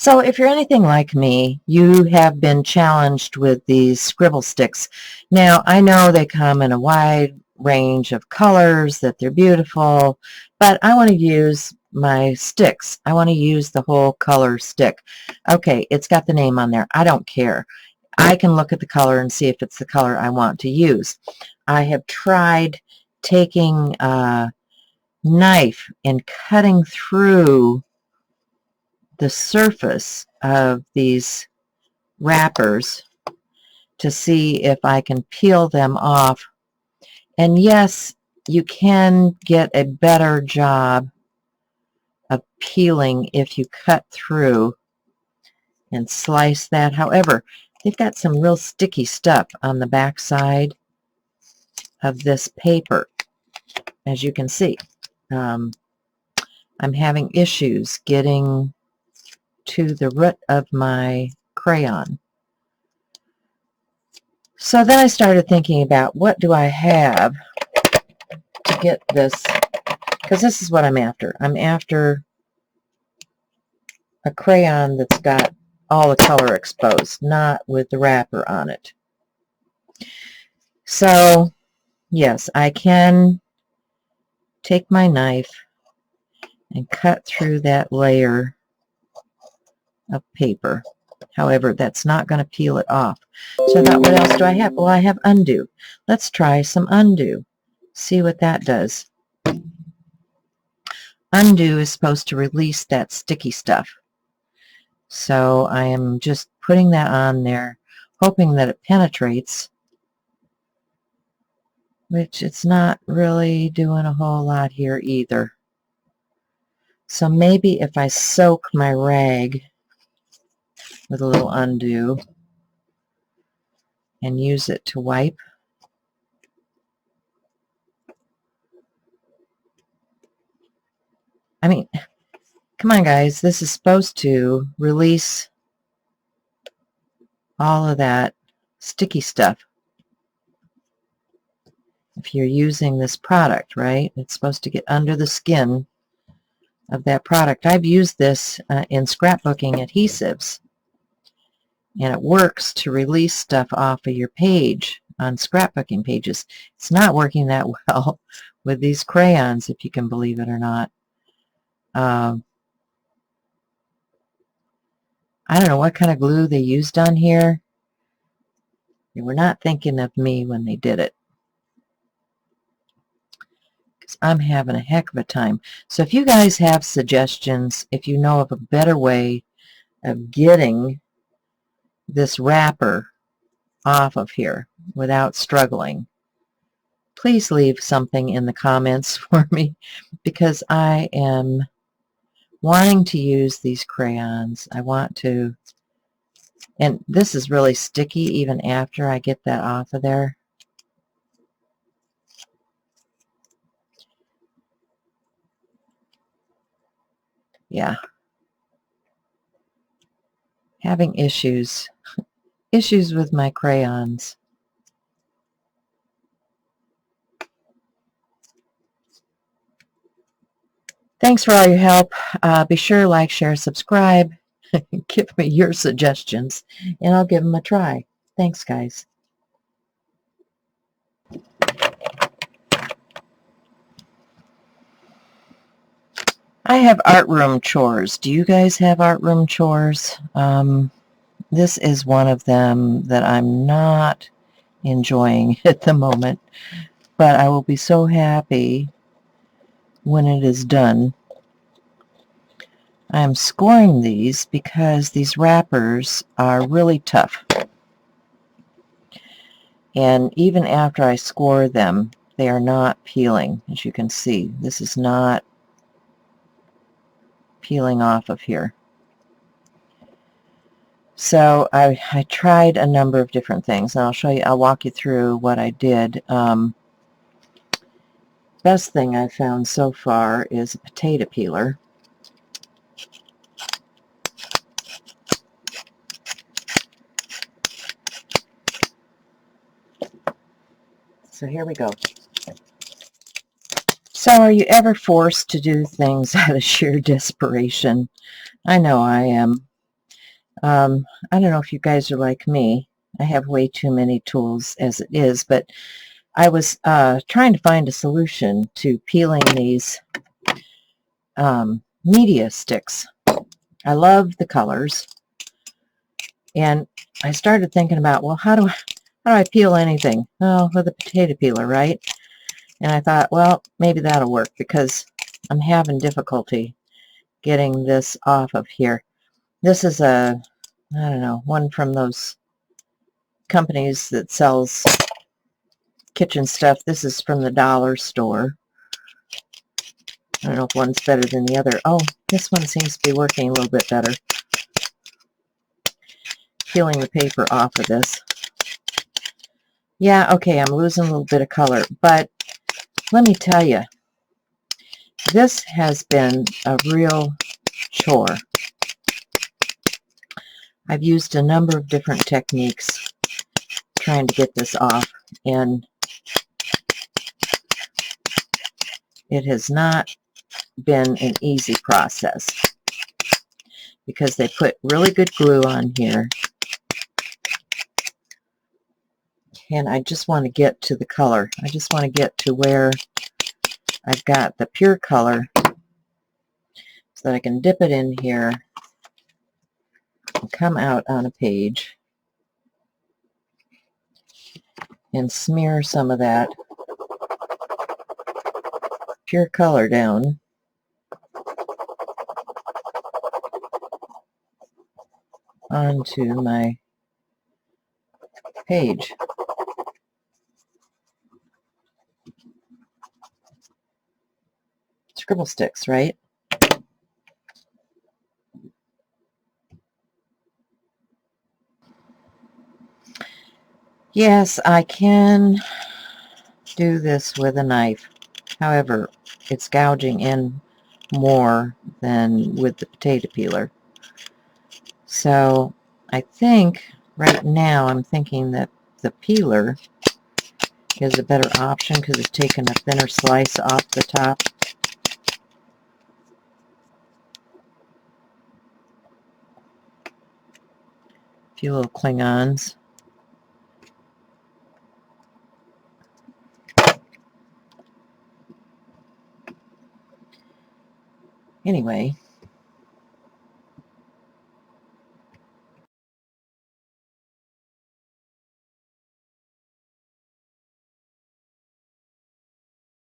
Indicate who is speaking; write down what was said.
Speaker 1: So if you're anything like me, you have been challenged with these scribble sticks. Now, I know they come in a wide range of colors, that they're beautiful, but I want to use my sticks. I want to use the whole color stick. Okay, it's got the name on there. I don't care. I can look at the color and see if it's the color I want to use. I have tried taking a knife and cutting through the surface of these wrappers to see if I can peel them off. And yes, you can get a better job of peeling if you cut through and slice that. However, they've got some real sticky stuff on the back side of this paper, as you can see. I'm having issues getting to the root of my crayon. So then I started thinking about, what do I have to get this, because this is what I'm after. I'm after a crayon that's got all the color exposed, not with the wrapper on it. So yes, I can take my knife and cut through that layer of paper. However, that's not going to peel it off. So I thought, what else do I have? Well, I have undo. Let's try some undo. See what that does. Undo is supposed to release that sticky stuff. So I am just putting that on there, hoping that it penetrates, which it's not really doing a whole lot here either. So maybe if I soak my rag with a little undo and use it to wipe. I mean, come on guys, this is supposed to release all of that sticky stuff. If you're using this product, right, it's supposed to get under the skin of that product. I've used this in scrapbooking adhesives, and it works to release stuff off of your page on scrapbooking pages. It's not working that well with these crayons, if you can believe it or not. I don't know what kind of glue they used on here. They were not thinking of me when they did it, because I'm having a heck of a time. So if you guys have suggestions, if you know of a better way of getting this wrapper off of here without struggling, please leave something in the comments for me, because I am wanting to use these crayons. I want to, and this is really sticky even after I get that off of there. Yeah. Having issues with my crayons. Thanks for all your help. Be sure to like, share, subscribe. Give me your suggestions, and I'll give them a try. Thanks, guys. I have art room chores. Do you guys have art room chores? This is one of them that I'm not enjoying at the moment, but I will be so happy when it is done. I'm scoring these because these wrappers are really tough. And even after I score them, they are not peeling. As you can see, this is not peeling off of here. So I tried a number of different things, and I'll walk you through what I did. Best thing I've found so far is a potato peeler. So here we go. So are you ever forced to do things out of sheer desperation? I know I am. I don't know if you guys are like me. I have way too many tools as it is, but I was trying to find a solution to peeling these media sticks. I love the colors, and I started thinking about, well, how do I peel anything? Oh, with a potato peeler, right? And I thought, well, maybe that'll work because I'm having difficulty getting this off of here. This is I don't know, one from those companies that sells kitchen stuff. This is from the dollar store. I don't know if one's better than the other. Oh, this one seems to be working a little bit better. Peeling the paper off of this. Yeah, okay, I'm losing a little bit of color, but let me tell you, this has been a real chore. I've used a number of different techniques trying to get this off, and it has not been an easy process because they put really good glue on here, and I just want to get to the color. I just want to get to where I've got the pure color so that I can dip it in here and come out on a page and smear some of that pure color down onto my page. Scribble sticks, right? Yes, I can do this with a knife. However, it's gouging in more than with the potato peeler. So I think right now I'm thinking that the peeler is a better option because it's taking a thinner slice off the top. A few little Klingons. Anyway,